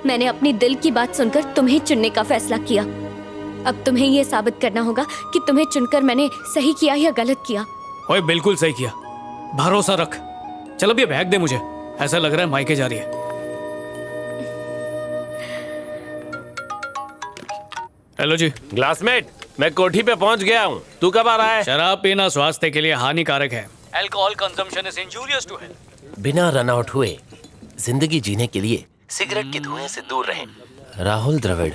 मैंने अपनी दिल की बात सुनकर तुम्हें चुनने का फैसला किया। अब तुम्हें ये साबित करना होगा कि तुम्हें चुनकर मैंने सही किया या गलत किया। ओए बिल्कुल सही किया, भरोसा रख। चल अब ये बैग दे मुझे, ऐसा लग रहा है मायके जा रही है। हेलो जी। ग्लासमेट, मैं कोठी पे पहुंच गया हूँ। तू कब आ रहा है? शराब पीना स्वास्थ्य के लिए हानिकारक है। Alcohol consumption is injurious to health. बिना रन आउट हुए जिंदगी जीने के लिए सिगरेट के धुएं से दूर रहें। राहुल द्रविड़।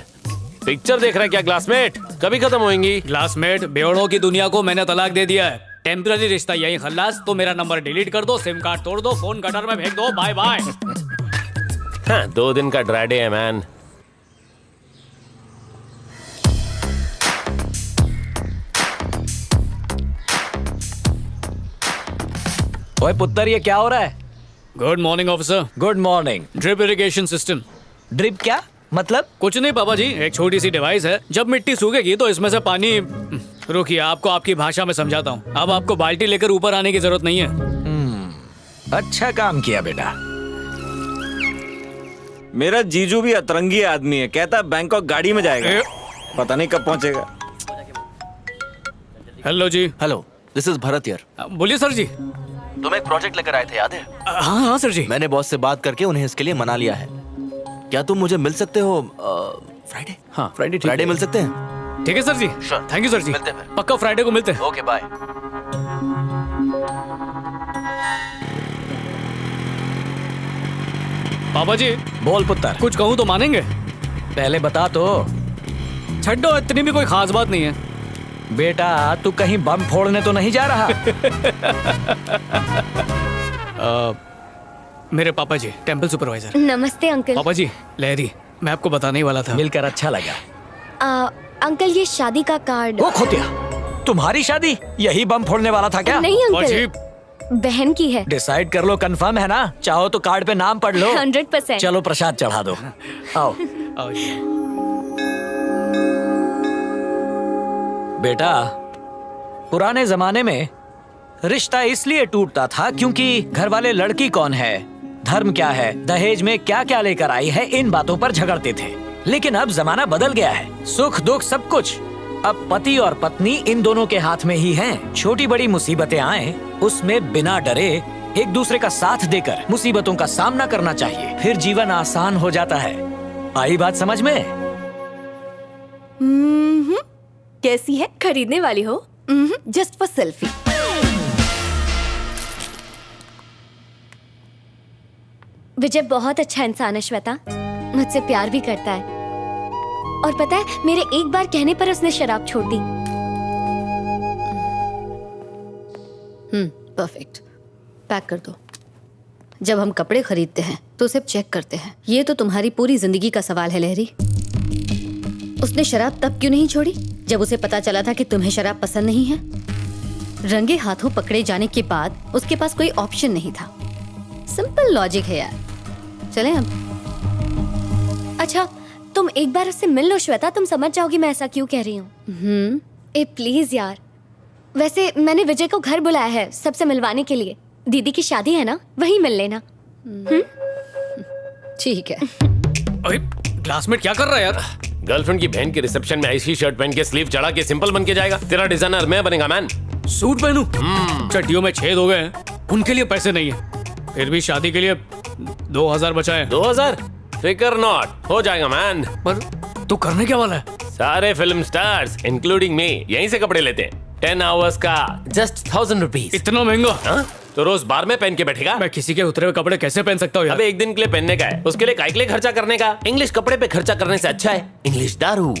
पिक्चर देख रहा है क्या ग्लासमेट? कभी खत्म होएंगी। ग्लासमेट, बेवड़ों की दुनिया को मैंने तलाक दे दिया है। टेम्पररी रिश्ता यही खल्लास। तो मेरा नंबर डिलीट कर दो, सिम कार्ड तोड़ दो, फोन गटर में फेंक दो। Bye bye. हाँ, 2 दिन का ड्राई डे है मैन। ओए पुत्तर, ये क्या हो रहा है? Good morning officer. Good morning. Drip irrigation system. Drip क्या मतलब? कुछ नहीं पापा जी, एक छोटी सी डिवाइस है। जब मिट्टी सूखेगी तो इसमें से पानी। रुकिए, आपको आपकी भाषा में समझाता हूँ। अब आपको बाल्टी लेकर ऊपर आने की जरूरत नहीं है। अच्छा काम किया बेटा। मेरा जीजू भी अतरंगी आदमी है, कहता बैंकॉक गाड़ी में जाएगा, पता नहीं कब पहुंचेगा। हेलो जी। Hello, this is Bharat here. बोलिए सर जी। तुम एक प्रोजेक्ट लेकर आए थे, याद है? हाँ हाँ सर जी। मैंने बॉस से बात करके उन्हें इसके लिए मना लिया है। क्या तुम मुझे मिल सकते हो फ्राइडे? हाँ फ्राइडे ठीक फ्राइडे है। मिल सकते हैं? ठीक है सर जी। Sure. थैंक यू सर जी। मिलते हैं फिर। पक्का फ्राइडे को मिलते हैं। Okay bye. पापा जी बोल पुत्तर। कुछ कहूँ तो मानेंगे? पहले बता तो। छड्डो, इतनी भी कोई खास बात नहीं है। बेटा तू कहीं बम फोड़ने तो नहीं जा रहा? मेरे पापा जी टेंपल सुपरवाइजर। नमस्ते अंकल। पापा जी, लहरी, मैं आपको बताने ही वाला था। मिलकर अच्छा लगा। अंकल ये शादी का कार्ड। ओ खोतिया, तुम्हारी शादी? यही बम फोड़ने वाला था क्या? नहीं पापा जी, अंकल, बहन की है। डिसाइड कर लो, कंफर्म है ना? चाहो तो कार्ड पे नाम पढ़ लो। 100%। चलो प्रसाद चढ़ा दो। आओ आओ जी। बेटा, पुराने जमाने में रिश्ता इसलिए टूटता था क्योंकि घर वाले लड़की कौन है, धर्म क्या है, दहेज में क्या क्या लेकर आई है, इन बातों पर झगड़ते थे। लेकिन अब जमाना बदल गया है। सुख दुख सब कुछ अब पति और पत्नी इन दोनों के हाथ में ही हैं। छोटी बड़ी मुसीबतें आए, उसमें बिना डरे एक दूसरे का साथ देकर मुसीबतों का सामना करना चाहिए, फिर जीवन आसान हो जाता है। आई बात समझ में? कैसी है? खरीदने वाली हो? Just for selfie. विजय बहुत अच्छा इंसान है श्वेता, मुझसे प्यार भी करता है। और पता है, मेरे एक बार कहने पर उसने शराब छोड़ दी। परफेक्ट। पैक कर दो। जब हम कपड़े खरीदते हैं तो सिर्फ चेक करते हैं। ये तो तुम्हारी पूरी जिंदगी का सवाल है लहरी। उसने शराब तब क्यों नहीं छोड़ी जब उसे पता चला था कि तुम्हें शराब पसंद नहीं है? रंगे हाथों पकड़े जाने के बाद उसके पास कोई ऑप्शन नहीं था। सिंपल लॉजिक है यार। चलें अब। अच्छा, तुम एक बार उससे मिल लो श्वेता, तुम समझ जाओगी मैं ऐसा क्यों कह रही हूँ। ए प्लीज यार। वैसे मैंने विजय को घर बुलाया है सबसे मिलवाने के लिए। दीदी की शादी है ना, वहीं मिल लेना। ठीक है। अरे क्लासमेट क्या कर रहा है यार? गर्लफ्रेंड की बहन के रिसेप्शन में ऐसी शर्ट पहन के स्लीव चढ़ा के सिंपल बन के जाएगा? तेरा डिजाइनर मैं बनेगा मैन। सूट पहनूं? चड्डियों में छेद हो गए हैं, उनके लिए पैसे नहीं है। फिर भी शादी के लिए 2000 बचा है। 2000? फिकर नॉट, हो जाएगा मैन। पर तू करने क्या वाला है? सारे फिल्म स्टार्स इंक्लूडिंग मी यहीं से कपड़े लेते हैं। 10 आवर्स का जस्ट 1000 रुपीज। इतना महंगा? हाँ? तो रोज बार में पहन के बैठेगा? मैं किसी के उतरे हुए कपड़े कैसे पहन सकता हूँ यार? अबे एक दिन के लिए पहनने का है, उसके लिए काय के लिए खर्चा करने का? इंग्लिश कपड़े पे खर्चा करने से अच्छा है इंग्लिश दारू।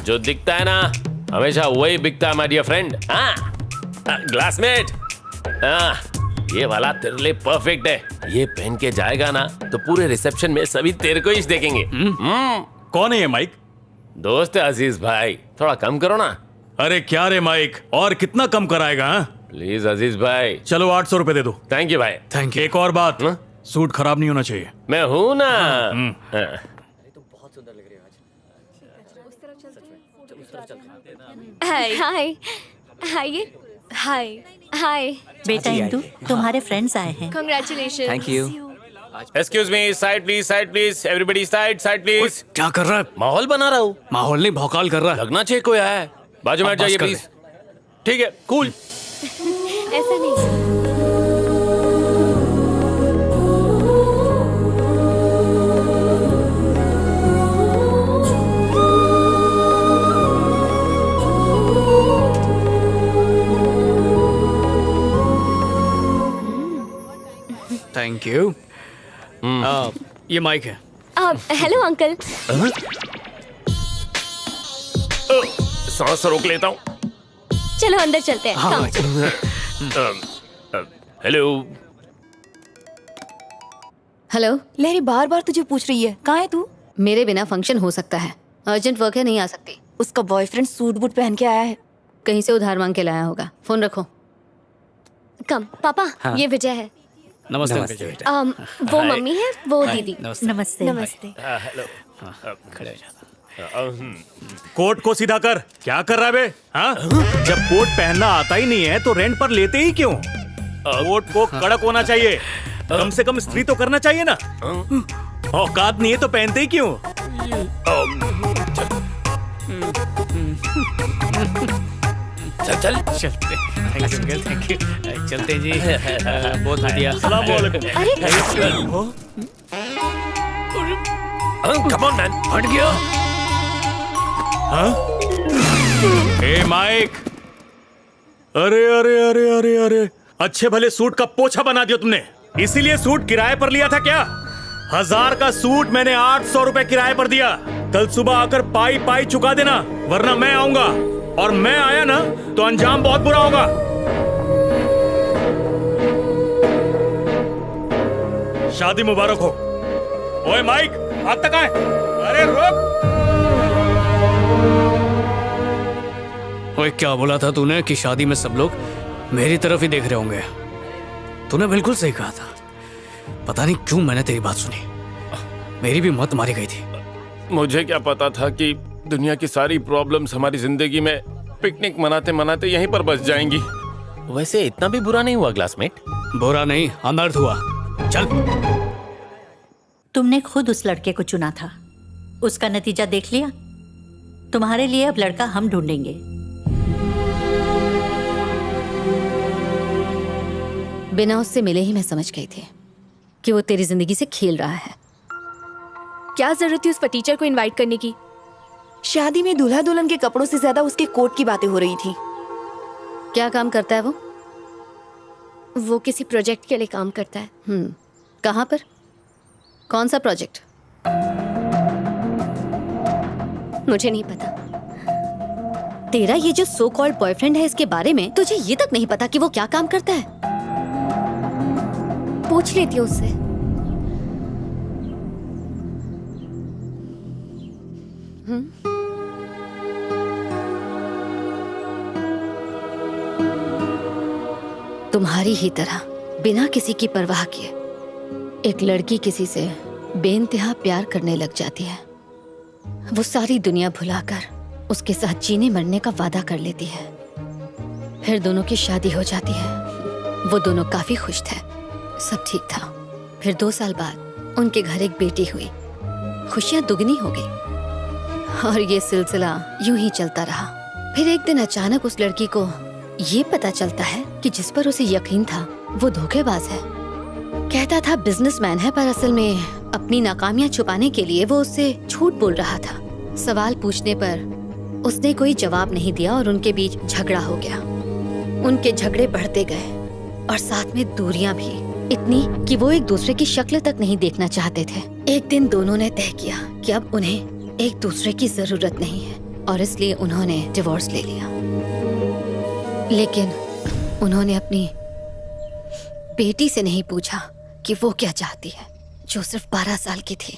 जो दिखता है ना हमेशा वही बिकता है माय डियर फ्रेंड। हाँ ग्लासमेट, हाँ ये वाला तेरे लिए परफेक्ट है। ये पहन के जाएगा ना तो पूरे रिसेप्शन में सभी तेरे को ही देखेंगे। कौन है ये माइक? दोस्त है अजीज भाई, थोड़ा कम करो ना। अरे क्या रे माइक, और कितना कम कराएगा? हाँ? प्लीज अजीज भाई। चलो 800 रुपए दे दो। थैंक यू भाई। Thank you. एक और बात, हाँ? सूट खराब नहीं होना चाहिए। मैं हूँ ना। हाँ। हाय हाय हाय हाय हाय। बेटा इंदु, तुम्हारे फ्रेंड्स आए हैं। Congratulations. Thank you. Excuse me, side please, everybody side please. क्या कर रहा है? माहौल बना रहा हूँ, माहौल नहीं, भौकाल कर रहा है। लगना चाहिए कोई आया है। बाजू में अब हट जाइए बस कर प्लीज। ठीक है, कूल। ऐसा नहीं। Thank you. ये माइक है। Hello uncle. सांस रोक लेता हूँ। चलो अंदर चलते हैं। हाँ, Come. हेलो। हेलो, लहरी बार बार तुझे पूछ रही है, कहाँ है तू? मेरे बिना फंक्शन हो सकता है, अर्जेंट वर्क है, नहीं आ सकती। उसका बॉयफ्रेंड सूट बूट पहन के आया है। कहीं से उधार मांग के लाया होगा। फोन रखो। कम पापा, ये विजय है। नमस्ते अंकल जी। वो मम्मी है, वो दीदी। नमस्ते। नमस्ते। नमस्ते। हेलो। खड़े हो जाओ। कोट को सीधा कर। क्या कर रहा है बे? हाँ? जब कोट पहनना आता ही नहीं है तो रेंट पर लेते ही क्यों? कोट को कड़क होना चाहिए, कम से कम इस्त्री तो करना चाहिए ना। औकात नहीं है तो पहनते ही क्यों? चल चलते। Thank you. चलते जी। बहुत बढ़िया। अस्सलाम वालेकुम। Come on man. हट गया। ए माइक, अरे अरे अरे अरे अरे, अच्छे भले सूट का पोछा बना दिया तुमने। इसीलिए सूट किराए पर लिया था क्या? 1000 का सूट मैंने 800 रुपए किराए पर दिया। कल सुबह आकर पाई पाई चुका देना, वरना मैं आऊंगा, और मैं आया ना तो अंजाम बहुत बुरा होगा। शादी मुबारक हो। ओए माइक, हाथ तक आए। अरे रोक। ओए, क्या बोला था तूने कि शादी में सब लोग मेरी तरफ ही देख रहे होंगे? तूने बिल्कुल सही कहा था। पता नहीं क्यों मैंने तेरी बात सुनी। मेरी भी मत मारी गई थी। मुझे क्या पता था कि दुनिया की सारी प्रॉब्लम्स हमारी जिंदगी में पिकनिक मनाते मनाते यहीं पर बच जाएंगी। वैसे इतना भी बुरा नहीं हुआ क्लासमेट। बुरा नहीं, अनर्थ हुआ। चल। तुमने खुद उस लड़के को चुना था, उसका नतीजा देख लिया। तुम्हारे लिए अब लड़का हम ढूंढेंगे। बिना उससे मिले ही मैं समझ गई थी कि वो तेरी जिंदगी से खेल रहा है। क्या जरूरत थी उस पर टीचर को इनवाइट करने की? शादी में दूल्हा दुल्हन के कपड़ों से ज्यादा उसके कोट की बातें हो रही थी। क्या काम करता है वो? वो किसी प्रोजेक्ट के लिए काम करता है। कहाँ पर? कौन सा प्रोजेक्ट? मुझे नहीं पता। तेरा ये जो सो कॉल्ड बॉयफ्रेंड है, इसके बारे में तुझे ये तक नहीं पता कि वो क्या काम करता है? पूछ लेती हूँ उससे। तुम्हारी ही तरह बिना किसी की परवाह किए एक लड़की किसी से बेइंतहा प्यार करने लग जाती है। वो सारी दुनिया भुलाकर उसके साथ जीने मरने का वादा कर लेती है। फिर दोनों की शादी हो जाती है। वो दोनों काफी खुश थे, सब ठीक था। फिर 2 साल बाद उनके घर एक बेटी हुई। खुशियां दुगनी हो गई और ये सिलसिला यूं ही चलता रहा। फिर एक दिन अचानक उस लड़की को ये पता चलता है कि जिस पर उसे यकीन था वो धोखेबाज है। कहता था बिजनेसमैन है, पर असल में अपनी नाकामियां छुपाने के लिए वो उससे झूठ बोल रहा था। सवाल पूछने पर उसने कोई जवाब नहीं दिया और उनके बीच झगड़ा हो गया। उनके झगड़े बढ़ते गए और साथ में दूरियां भी, इतनी कि वो एक दूसरे की शक्ल तक नहीं देखना चाहते थे। एक दिन दोनों ने तय किया कि अब उन्हें एक दूसरे की जरूरत नहीं है और इसलिए उन्होंने डिवोर्स ले लिया। लेकिन उन्होंने अपनी बेटी से नहीं पूछा कि वो क्या चाहती है, जो सिर्फ 12 साल की थी,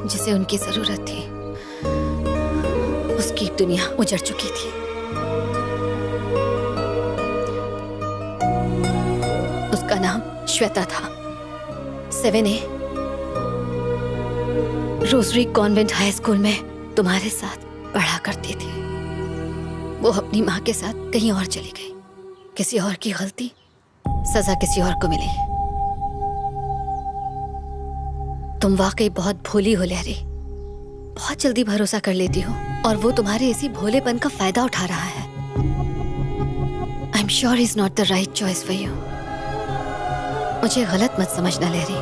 जिसे उनकी जरूरत थी। उसकी दुनिया उजड़ चुकी थी। उसका नाम श्वेता था। 7A rosary convent high school में तुम्हारे साथ पढ़ा करती थी। वो अपनी माँ के साथ कहीं और चली गई। किसी और की गलती, सजा किसी और को मिली। तुम वाकई बहुत भोली हो लहरी, बहुत जल्दी भरोसा कर लेती हो और वो तुम्हारे इसी भोलेपन का फायदा उठा रहा है। I am sure is not the right choice for you. मुझे गलत मत समझना लहरी,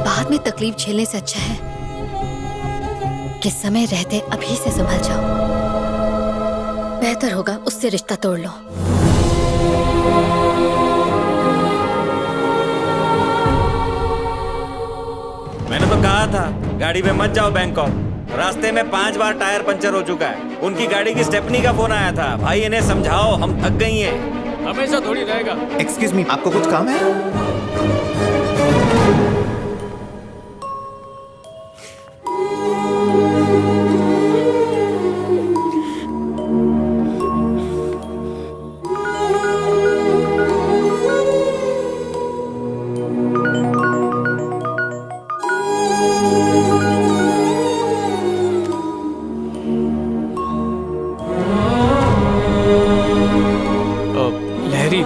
बाद में तकलीफ झेलने से अच्छा है कि समय रहते अभी से संभल जाओ। बेहतर होगा उससे रिश्ता तोड़ लो। मैंने तो कहा था गाड़ी में मत जाओ बैंकॉक। रास्ते में 5 बार टायर पंचर हो चुका है। उनकी गाड़ी की स्टेपनी का फोन आया था, भाई इन्हें समझाओ, हम थक गई हैं। हमेशा थोड़ी रहेगा। एक्सक्यूज मी, आपको कुछ काम है? लहरी,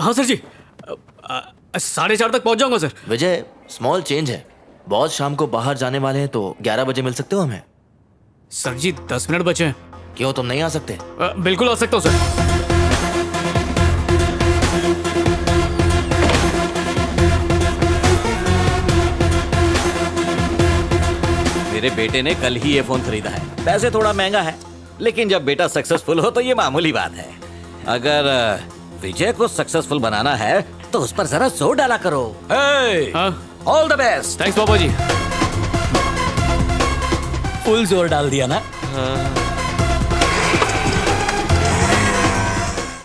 हाँ सर जी, 4:30 तक पहुंच जाऊंगा सर। विजय, स्मॉल चेंज है। बॉस शाम को बाहर जाने वाले हैं, तो 11 बजे मिल सकते हो हमें? सर जी 10 मिनट बचे हैं। क्यों, तुम नहीं आ सकते? बिल्कुल आ सकता हूँ सर। मेरे बेटे ने कल ही ये फोन खरीदा है। वैसे थोड़ा महंगा है, लेकिन जब बेटा सक्सेसफुल हो तो ये मामूली बात है। अगर विजय को सक्सेसफुल बनाना है तो उस पर जरा जोर डाला करो। All the best. थैंक्स पापा जी। फुल जोर डाल दिया ना? हाँ।